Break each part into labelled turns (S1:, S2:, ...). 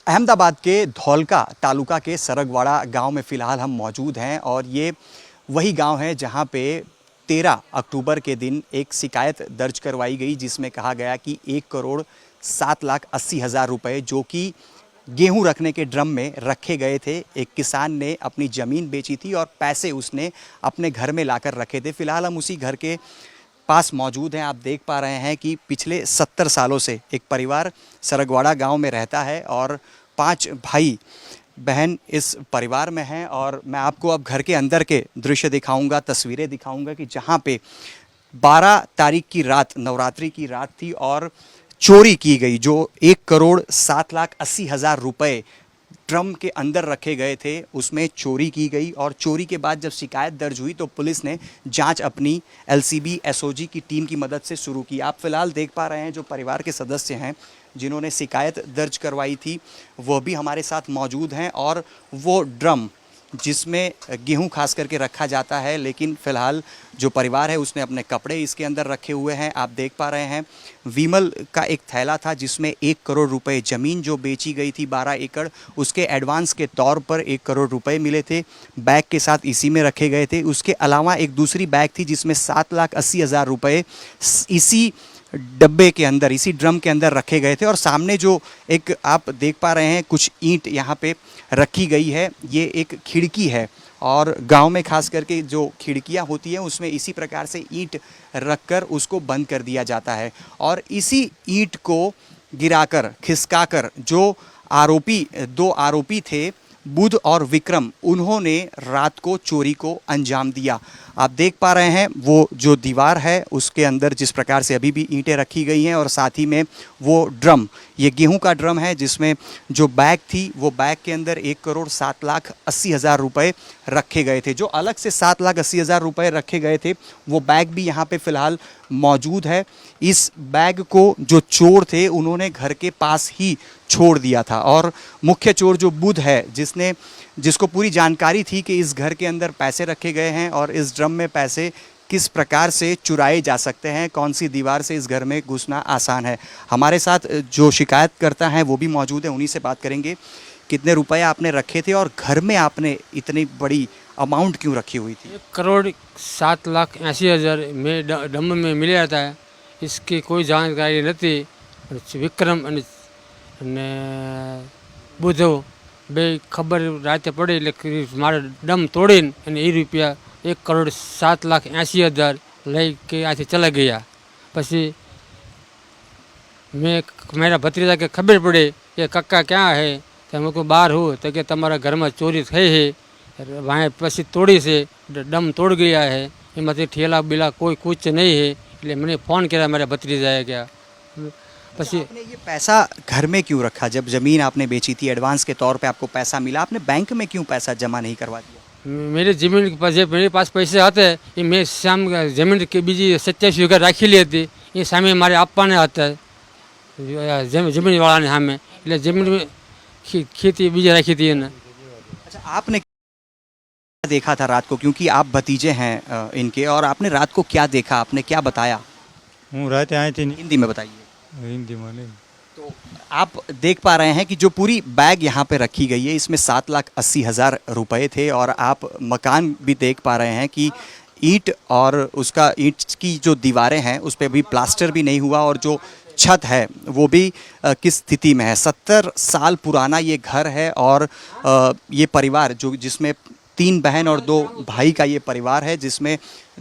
S1: अहमदाबाद के धौलका तालुका के सरगवाड़ा गांव में फ़िलहाल हम मौजूद हैं और ये वही गांव है जहां पे 13 अक्टूबर के दिन एक शिकायत दर्ज करवाई गई जिसमें कहा गया कि 1,07,80,000 रुपए जो कि गेहूं रखने के ड्रम में रखे गए थे। एक किसान ने अपनी ज़मीन बेची थी और पैसे उसने अपने घर में लाकर रखे थे। फ़िलहाल हम उसी घर के पास मौजूद हैं। आप देख पा रहे हैं कि पिछले 70 सालों से एक परिवार सरगवाड़ा गांव में रहता है और 5 भाई बहन इस परिवार में हैं। और मैं आपको अब घर के अंदर के दृश्य दिखाऊंगा, तस्वीरें दिखाऊंगा कि जहां पे 12 तारीख की रात नवरात्रि की रात थी और चोरी की गई जो 1,07,80,000 रुपए ड्रम के अंदर रखे गए थे उसमें चोरी की गई। और चोरी के बाद जब शिकायत दर्ज हुई तो पुलिस ने जांच अपनी एलसीबी एसओजी की टीम की मदद से शुरू की। आप फिलहाल देख पा रहे हैं जो परिवार के सदस्य हैं जिन्होंने शिकायत दर्ज करवाई थी वो भी हमारे साथ मौजूद हैं। और वो ड्रम जिसमें गेहूं खास करके रखा जाता है, लेकिन फ़िलहाल जो परिवार है उसने अपने कपड़े इसके अंदर रखे हुए हैं। आप देख पा रहे हैं विमल का एक थैला था जिसमें 1 करोड़ रुपए ज़मीन जो बेची गई थी 12 एकड़, उसके एडवांस के तौर पर 1 करोड़ रुपए मिले थे, बैग के साथ इसी में रखे गए थे। उसके अलावा एक दूसरी बैग थी जिसमें 7,80,000 रुपए इसी डब्बे के अंदर, इसी ड्रम के अंदर रखे गए थे। और सामने जो एक आप देख पा रहे हैं कुछ ईंट यहाँ पे रखी गई है, ये एक खिड़की है और गांव में खास करके जो खिड़कियाँ होती हैं उसमें इसी प्रकार से ईंट रखकर उसको बंद कर दिया जाता है। और इसी ईंट को गिराकर खिसकाकर जो दो आरोपी थे बुध और विक्रम, उन्होंने रात को चोरी को अंजाम दिया। आप देख पा रहे हैं वो जो दीवार है उसके अंदर जिस प्रकार से अभी भी ईंटें रखी गई हैं और साथ ही में वो ड्रम, ये गेहूं का ड्रम है जिसमें जो बैग थी वो बैग के अंदर 1,07,80,000 रुपए रखे गए थे। जो अलग से 7,80,000 रुपए रखे गए थे वो बैग भी यहाँ पे फ़िलहाल मौजूद है। इस बैग को जो चोर थे उन्होंने घर के पास ही छोड़ दिया था और मुख्य चोर जो बुध है जिसको पूरी जानकारी थी कि इस घर के अंदर पैसे रखे गए हैं और इस ड्रम में पैसे किस प्रकार से चुराए जा सकते हैं, कौन सी दीवार से इस घर में घुसना आसान है। हमारे साथ जो शिकायत करता है वो भी मौजूद है, उन्हीं से बात करेंगे। कितने रुपए आपने रखे थे और घर में आपने इतनी बड़ी अमाउंट क्यों रखी हुई थी?
S2: 1,07,80,000 में डम में मिल जाता है, इसकी कोई जानकारी नहीं। विक्रम અને બુધો બે ખબર રાતે પડી એટલે મારે ડમ તોડીને અને એ રૂપિયા 1,07,80,000 લઈ કે આથી ચલા ગયા। પછી मेरा भतीजा के खबर पड़ी कि कक्का क्या है, तो मैं को बाहर हूँ तो कि तुम्हारा घर में चोरी થઈ है, वहाँ પછી तोड़ी से डम तोड़ गया है, एमांथी ठेला बिला कोई कुछ नहीं है। એટલે मैंने फ़ोन किया मेरा भतीजा क्या।
S1: आपने ये पैसा घर में क्यों रखा? जब ज़मीन आपने बेची थी एडवांस के तौर पे आपको पैसा मिला, आपने बैंक में क्यों पैसा जमा नहीं करवा दिया?
S2: मेरे ज़मीन के पास मेरे पास पैसे आते ये मैं शाम ज़मीन के बीजी 87 वीघा राखी ली थी, ये सामे मारे आपने आता है ज़मीन वाला ने सामे, એટલે ज़मीन में खेती बीजी राखी थी ना।
S1: अच्छा, आपने क्या देखा था रात को, क्योंकि आप भतीजे हैं इनके, और आपने रात को क्या देखा, आपने क्या बताया?
S3: हूँ रात आए थे
S1: हिंदी में बताइए।
S3: हिंदी में नहीं।
S1: तो आप देख पा रहे हैं कि जो पूरी बैग यहाँ पे रखी गई है इसमें 7,80,000 रुपए थे और आप मकान भी देख पा रहे हैं कि ईंट और उसका ईंट की जो दीवारें हैं उस पर भी प्लास्टर भी नहीं हुआ और जो छत है वो भी किस स्थिति में है। 70 साल पुराना ये घर है और ये परिवार जिसमें 3 बहन और 2 भाई का ये परिवार है, जिसमें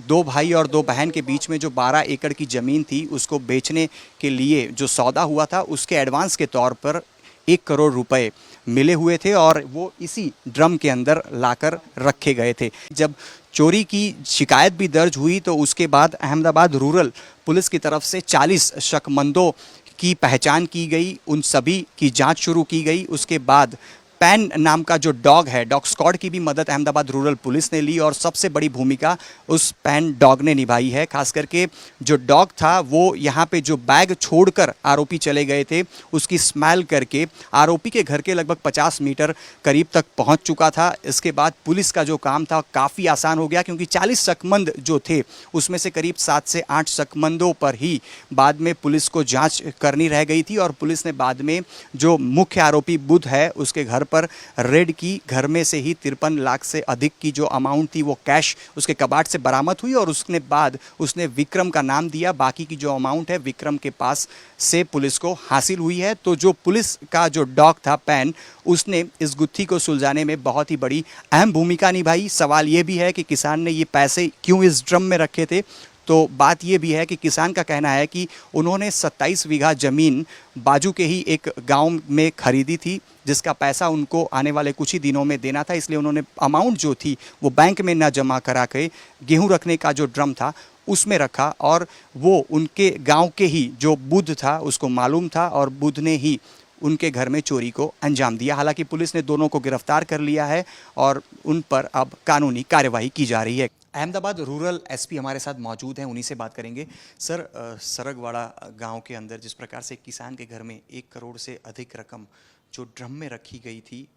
S1: 2 भाई और 2 बहन के बीच में जो 12 एकड़ की ज़मीन थी उसको बेचने के लिए जो सौदा हुआ था उसके एडवांस के तौर पर 1 करोड़ रुपए मिले हुए थे और वो इसी ड्रम के अंदर लाकर रखे गए थे। जब चोरी की शिकायत भी दर्ज हुई तो उसके बाद अहमदाबाद रूरल पुलिस की तरफ से 40 शकमंदों की पहचान की गई, उन सभी की जांच शुरू की गई। उसके बाद पैन नाम का जो डॉग है, डॉग स्क्वाड की भी मदद अहमदाबाद रूरल पुलिस ने ली और सबसे बड़ी भूमिका उस पैन डॉग ने निभाई है। खास करके जो डॉग था वो यहाँ पे जो बैग छोड़कर आरोपी चले गए थे उसकी स्मेल करके आरोपी के घर के लगभग 50 मीटर करीब तक पहुँच चुका था। इसके बाद पुलिस का जो काम था काफ़ी आसान हो गया, क्योंकि 40 शकमंद जो थे उसमें से करीब 7 से 8 शकमंदों पर ही बाद में पुलिस को जांच करनी रह गई थी और पुलिस ने बाद में जो मुख्य आरोपी बुध है उसके घर पर रेड की। घर में से ही 53 लाख से अधिक की जो अमाउंट थी वो कैश उसके कबाट से बरामद हुई और उसके बाद उसने विक्रम का नाम दिया। बाकी की जो अमाउंट है विक्रम के पास से पुलिस को हासिल हुई है। तो जो पुलिस का जो डॉग था पैन, उसने इस गुत्थी को सुलझाने में बहुत ही बड़ी अहम भूमिका निभाई। सवाल ये भी है कि किसान ने ये पैसे क्यों इस ड्रम में रखे थे। तो बात ये भी है कि किसान का कहना है कि उन्होंने 27 बीघा ज़मीन बाजू के ही एक गांव में खरीदी थी, जिसका पैसा उनको आने वाले कुछ ही दिनों में देना था। इसलिए उन्होंने अमाउंट जो थी वो बैंक में न जमा करा के गेहूं रखने का जो ड्रम था उसमें रखा और वो उनके गांव के ही जो बुध था उसको मालूम था और बुध ने ही उनके घर में चोरी को अंजाम दिया। हालांकि पुलिस ने दोनों को गिरफ्तार कर लिया है और उन पर अब कानूनी कार्यवाही की जा रही है। अहमदाबाद रूरल एसपी हमारे साथ मौजूद हैं, उन्हीं से बात करेंगे। सर, सरगवाड़ा गांव के अंदर जिस प्रकार से किसान के घर में 1 करोड़ से अधिक रकम जो ड्रम में रखी गई थी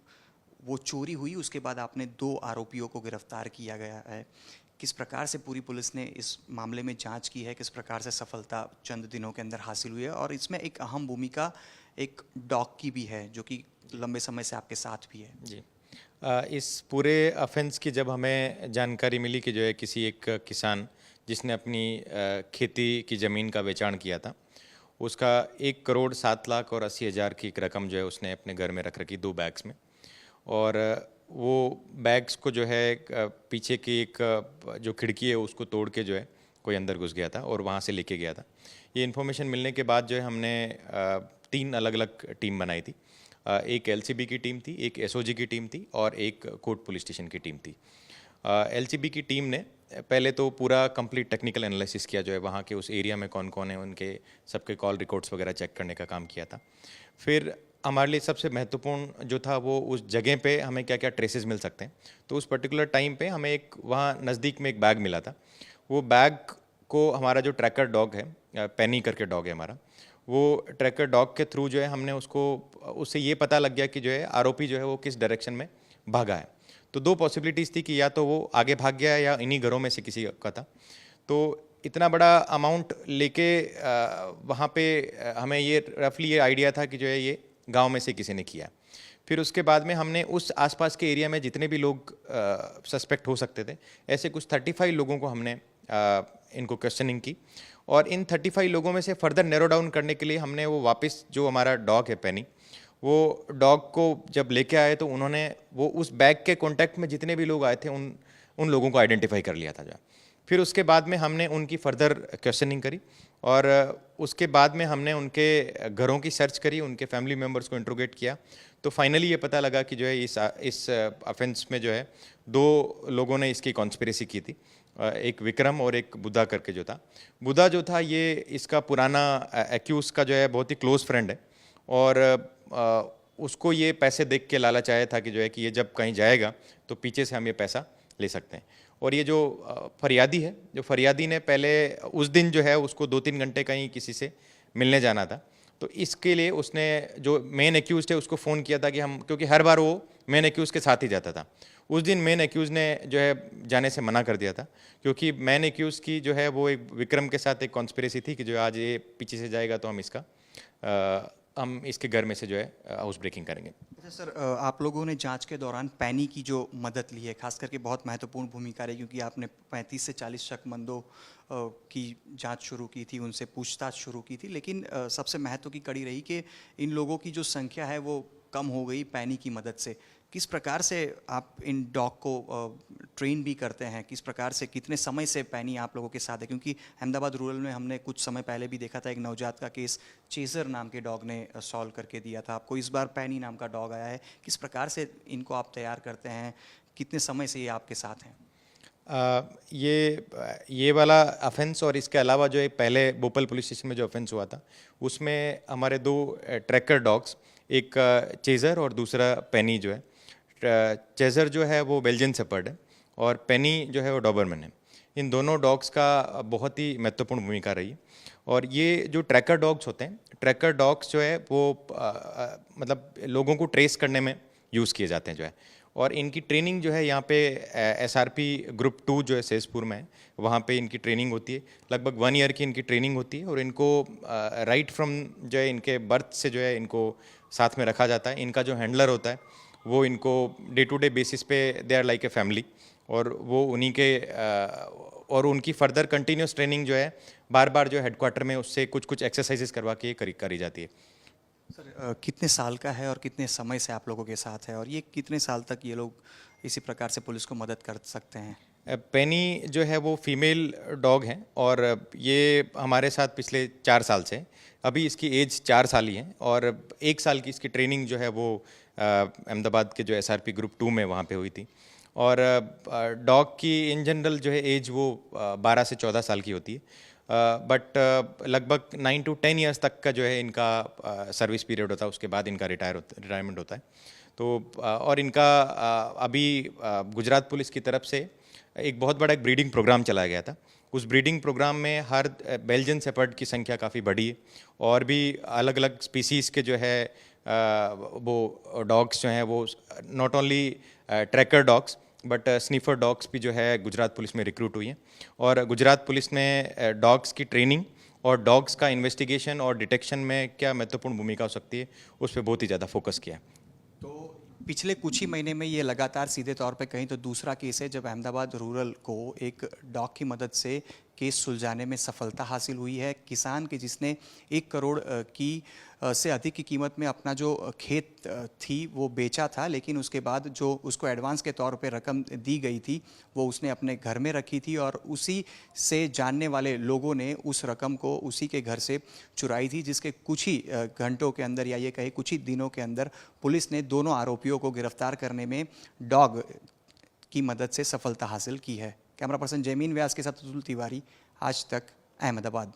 S1: वो चोरी हुई, उसके बाद आपने 2 आरोपियों को गिरफ्तार किया गया है। किस प्रकार से पूरी पुलिस ने इस मामले में जांच की है, किस प्रकार से सफलता चंद दिनों के अंदर हासिल हुई है, और इसमें एक अहम भूमिका एक डॉग की भी है जो कि लंबे समय से आपके साथ भी है।
S4: जी, इस पूरे ऑफेंस की जब हमें जानकारी मिली कि जो है किसी एक किसान जिसने अपनी खेती की ज़मीन का बेचान किया था, उसका 1 करोड़ 7 लाख और 80 हज़ार की एक रकम जो है उसने अपने घर में रख रखी 2 बैग्स में, और वो बैग्स को जो है पीछे की एक जो खिड़की है उसको तोड़ के जो है कोई अंदर घुस गया था और वहाँ से लेके गया था। ये इन्फॉर्मेशन मिलने के बाद जो है हमने 3 अलग अलग टीम बनाई थी। एक एलसीबी की टीम थी, एक एसओजी की टीम थी और एक कोर्ट पुलिस स्टेशन की टीम थी। एलसीबी की टीम ने पहले तो पूरा कंप्लीट टेक्निकल एनालिसिस किया, जो है वहाँ के उस एरिया में कौन कौन है उनके सबके कॉल रिकॉर्ड्स वगैरह चेक करने का काम किया था। फिर हमारे लिए सबसे महत्वपूर्ण जो था वो उस जगह पे हमें क्या क्या ट्रेसेस मिल सकते हैं। तो उस पर्टिकुलर टाइम पे हमें एक वहाँ नज़दीक में एक बैग मिला था। वो बैग को हमारा जो ट्रैकर डॉग है, पेनी करके डॉग है हमारा, वो ट्रैकर डॉग के थ्रू जो है हमने उससे ये पता लग गया कि जो है आरोपी जो है वो किस डायरेक्शन में भागा है। तो 2 पॉसिबिलिटीज़ थी कि या तो वो आगे भाग गया या इन्हीं घरों में से किसी का था। तो इतना बड़ा अमाउंट लेके वहाँ पे हमें ये रफली ये आइडिया था कि जो है ये गांव में से किसी ने किया। फिर उसके बाद में हमने उस आसपास के एरिया में जितने भी लोग सस्पेक्ट हो सकते थे, ऐसे कुछ 35 लोगों को हमने इनको क्वेश्चनिंग की, और इन 35 लोगों में से फर्दर नैरो डाउन करने के लिए हमने वो वापस जो हमारा डॉग है पेनी, वो डॉग को जब लेके आए तो उन्होंने वो उस बैग के कांटेक्ट में जितने भी लोग आए थे उन लोगों को आइडेंटिफाई कर लिया था जो। फिर उसके बाद में हमने उनकी फर्दर क्वेश्चनिंग करी और उसके बाद में हमने उनके घरों की सर्च करी, उनके फैमिली मेम्बर्स को इंट्रोगेट किया। तो फाइनली ये पता लगा कि जो है इस ऑफेंस में जो है 2 लोगों ने इसकी कॉन्स्पिरेसी की थी, एक विक्रम और एक बुधा करके जो था। बुधा जो था ये इसका पुराना एक्यूज का जो है बहुत ही क्लोज फ्रेंड है, और उसको ये पैसे देख के लालच आया था कि जो है कि ये जब कहीं जाएगा तो पीछे से हम ये पैसा ले सकते हैं। और ये जो फरियादी है, जो फरियादी ने पहले उस दिन जो है उसको 2-3 घंटे कहीं किसी से मिलने जाना था, तो इसके लिए उसने जो मेन एक्यूज थे उसको फ़ोन किया था कि हम, क्योंकि हर बार वो मेन एक्यूज़ के साथ ही जाता था। उस दिन मेन एक्यूज़ ने जो है जाने से मना कर दिया था, क्योंकि मेन एक्यूज़ की जो है वो एक विक्रम के साथ एक कॉन्स्पिरेसी थी कि जो आज ये पीछे से जाएगा तो हम इसके घर में से जो है हाउस ब्रेकिंग करेंगे।
S1: अच्छा सर, आप लोगों ने जांच के दौरान पैनी की जो मदद ली है, खास करके बहुत महत्वपूर्ण भूमिका रही, क्योंकि आपने 35 से 40 शकमंदों की जांच शुरू की थी, उनसे पूछताछ शुरू की थी, लेकिन सबसे महत्व की कड़ी रही कि इन लोगों की जो संख्या है वो कम हो गई पैनी की मदद से। किस प्रकार से आप इन डॉग को ट्रेन भी करते हैं, किस प्रकार से, कितने समय से पैनी आप लोगों के साथ है? क्योंकि अहमदाबाद रूरल में हमने कुछ समय पहले भी देखा था, एक नवजात का केस चेजर नाम के डॉग ने सॉल्व करके दिया था आपको। इस बार पैनी नाम का डॉग आया है, किस प्रकार से इनको आप तैयार करते हैं, कितने समय से ये आपके साथ हैं?
S4: ये वाला ऑफेंस और इसके अलावा जो है पहले भोपाल पुलिस स्टेशन में जो ऑफेंस हुआ था उसमें हमारे 2 ट्रैकर डॉग्स, एक चेज़र और दूसरा पेनी जो है। चेज़र जो है वो बेल्जियन शेपर्ड है और पेनी जो है वो डॉबरमैन है। इन दोनों डॉग्स का बहुत ही महत्वपूर्ण भूमिका रही है। और ये जो ट्रैकर डॉग्स होते हैं, ट्रैकर डॉग्स जो है वो मतलब लोगों को ट्रेस करने में यूज़ किए जाते हैं जो है। और इनकी ट्रेनिंग जो है यहाँ पे एसआरपी ग्रुप 2 जो है सेजपुर में है, वहाँ पे इनकी ट्रेनिंग होती है। लगभग 1 ईयर की इनकी ट्रेनिंग होती है और इनको राइट फ्रॉम जो है इनके बर्थ से जो है इनको साथ में रखा जाता है। इनका जो हैंडलर होता है वो इनको डे टू डे बेसिस पे they are like a family, और वो उन्हीं के और उनकी फर्दर कंटिन्यूस ट्रेनिंग जो है बार बार जो हेडक्वार्टर में उससे कुछ कुछ एक्सरसाइजेस करवा के करी जाती है।
S1: सर कितने साल का है और कितने समय से आप लोगों के साथ है, और ये कितने साल तक ये लोग इसी प्रकार से पुलिस को मदद कर सकते हैं?
S4: पेनी जो है वो फीमेल डॉग है और ये हमारे साथ पिछले 4 साल से है। अभी इसकी एज 4 साल ही है और 1 साल की इसकी ट्रेनिंग जो है वो अहमदाबाद के जो एसआरपी ग्रुप 2 में वहाँ पे हुई थी। और डॉग की इन जनरल जो है एज वो 12 से 14 साल की होती है। बट लगभग 9 to 10 ईयर्स तक का जो है इनका सर्विस पीरियड होता है, उसके बाद इनका रिटायरमेंट होता है। तो और इनका अभी गुजरात पुलिस की तरफ से एक बहुत बड़ा एक ब्रीडिंग प्रोग्राम चलाया गया था। उस ब्रीडिंग प्रोग्राम में हर बेल्जियन शेपर्ड की संख्या काफ़ी बढ़ी है और भी अलग अलग स्पीसीज़ के जो है वो डॉग्स जो हैं वो not only tracker dogs but sniffer dogs भी जो है गुजरात पुलिस में रिक्रूट हुई हैं। और गुजरात पुलिस ने डॉग्स की ट्रेनिंग और डॉग्स का इन्वेस्टिगेशन और डिटेक्शन में क्या महत्वपूर्ण भूमिका हो सकती है उस पर बहुत ही ज़्यादा फोकस किया।
S1: तो पिछले कुछ ही महीने में ये लगातार सीधे तौर पे कहीं तो दूसरा केस है जब अहमदाबाद रूरल को एक डॉग की मदद से केस सुलझाने में सफलता हासिल हुई है। किसान के जिसने 1 करोड़ से अधिक की कीमत में अपना जो खेत थी वो बेचा था, लेकिन उसके बाद जो उसको एडवांस के तौर पे रकम दी गई थी वो उसने अपने घर में रखी थी और उसी से जानने वाले लोगों ने उस रकम को उसी के घर से चुराई थी, जिसके कुछ ही घंटों के अंदर या ये कहे कुछ ही दिनों के अंदर पुलिस ने दोनों आरोपियों को गिरफ्तार करने में डॉग की मदद से सफलता हासिल की है। कैमरा पर्सन जयमीन व्यास के साथ अतुल तिवारी, आज तक, अहमदाबाद।